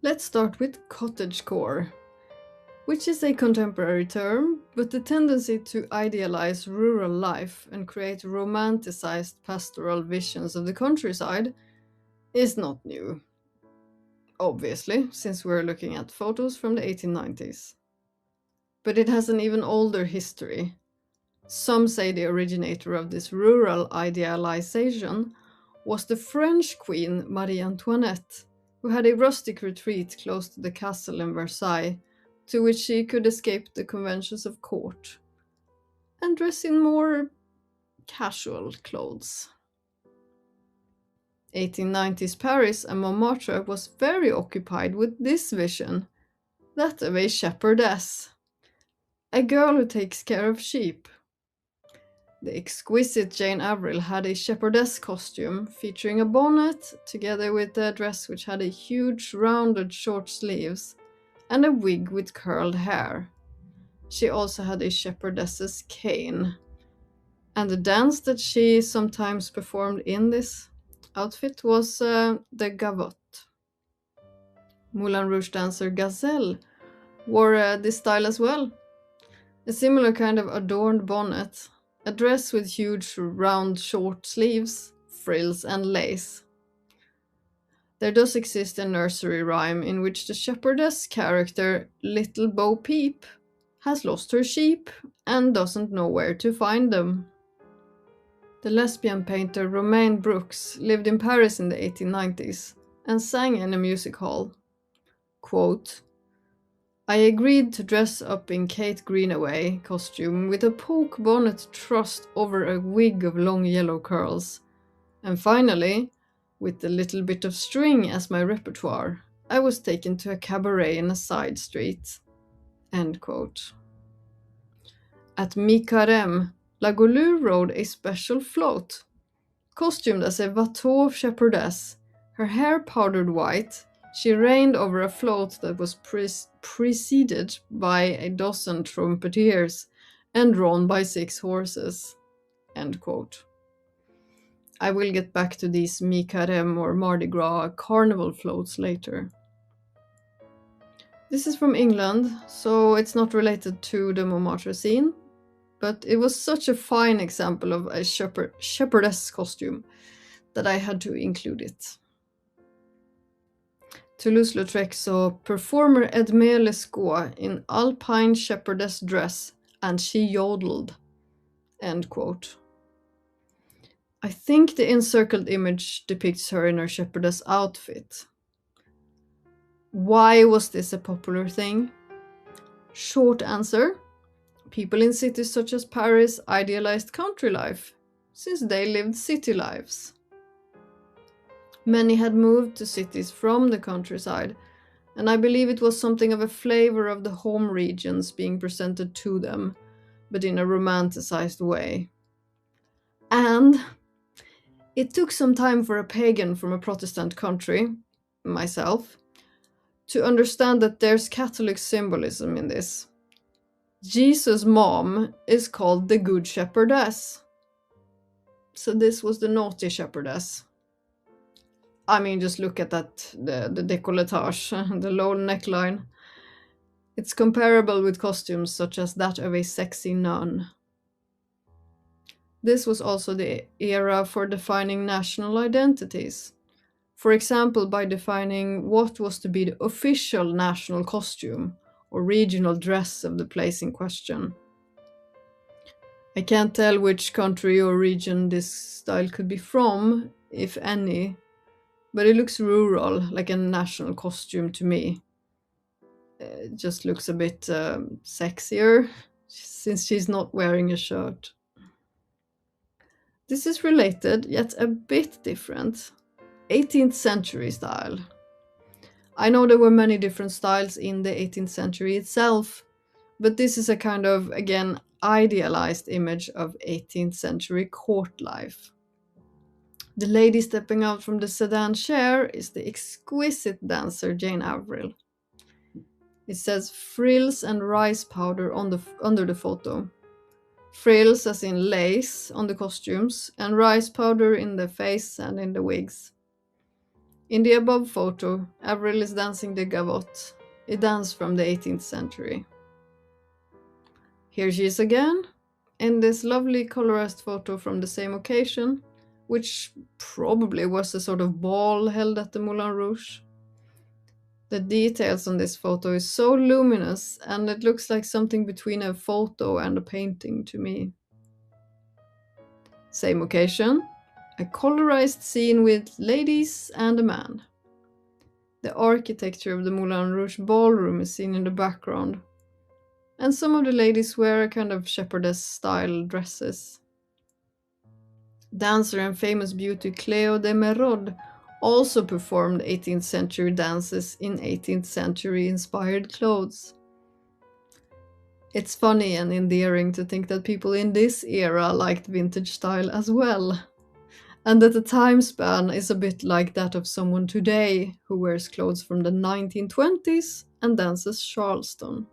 Let's start with cottagecore, which is a contemporary term, but the tendency to idealize rural life and create romanticized pastoral visions of the countryside is not new, obviously, since we're looking at photos from the 1890s. But it has an even older history. Some say the originator of this rural idealization was the French queen Marie Antoinette, who had a rustic retreat close to the castle in Versailles, to which she could escape the conventions of court and dress in more casual clothes. 1890s Paris and Montmartre was very occupied with this vision, that of a shepherdess, a girl who takes care of sheep. The exquisite Jane Avril had a shepherdess costume featuring a bonnet together with a dress which had a huge rounded short sleeves and a wig with curled hair. She also had a shepherdess's cane. And the dance that she sometimes performed in this outfit was the gavotte. Moulin Rouge dancer Gazelle wore this style as well. A similar kind of adorned bonnet, a dress with huge round short sleeves, frills and lace. There does exist a nursery rhyme in which the shepherdess character, Little Bo Peep, has lost her sheep and doesn't know where to find them. The lesbian painter Romaine Brooks lived in Paris in the 1890s and sang in a music hall. Quote, I agreed to dress up in Kate Greenaway costume with a poke bonnet trussed over a wig of long yellow curls. And finally, with a little bit of string as my repertoire, I was taken to a cabaret in a side street. End quote. At Mikarem, Lagolu rode a special float, costumed as a Watteau shepherdess, her hair powdered white. She reigned over a float that was preceded by a dozen trumpeteers and drawn by 6 horses. End quote. I will get back to these Mi-Carême or Mardi Gras carnival floats later. This is from England, so it's not related to the Montmartre scene, but it was such a fine example of a shepherdess costume that I had to include it. Toulouse-Lautrec saw performer Edmé Lescaut in alpine shepherdess dress, and she yodeled. End quote. I think the encircled image depicts her in her shepherdess outfit. Why was this a popular thing? Short answer: people in cities such as Paris idealized country life, since they lived city lives. Many had moved to cities from the countryside, and I believe it was something of a flavor of the home regions being presented to them, but in a romanticized way. And it took some time for a pagan from a Protestant country, myself, to understand that there's Catholic symbolism in this. Jesus' mom is called the Good Shepherdess. So this was the naughty shepherdess. I mean, just look at that, the décolletage, the low neckline. It's comparable with costumes such as that of a sexy nun. This was also the era for defining national identities. For example, by defining what was to be the official national costume or regional dress of the place in question. I can't tell which country or region this style could be from, if any, but it looks rural, like a national costume to me. It just looks a bit sexier, since she's not wearing a shirt. This is related, yet a bit different. 18th century style. I know there were many different styles in the 18th century itself, but this is a kind of, again, idealized image of 18th century court life. The lady stepping out from the sedan chair is the exquisite dancer Jane Avril. It says frills and rice powder under the photo. Frills as in lace on the costumes, and rice powder in the face and in the wigs. In the above photo, Avril is dancing the gavotte, a dance from the 18th century. Here she is again, in this lovely colorized photo from the same occasion, which probably was a sort of ball held at the Moulin Rouge. The details on this photo is so luminous, and it looks like something between a photo and a painting to me. Same occasion, a colorized scene with ladies and a man. The architecture of the Moulin Rouge ballroom is seen in the background, and some of the ladies wear a kind of shepherdess style dresses. Dancer and famous beauty Cleo de Merode also performed 18th century dances in 18th century inspired clothes. It's funny and endearing to think that people in this era liked vintage style as well, and that the time span is a bit like that of someone today who wears clothes from the 1920s and dances Charleston.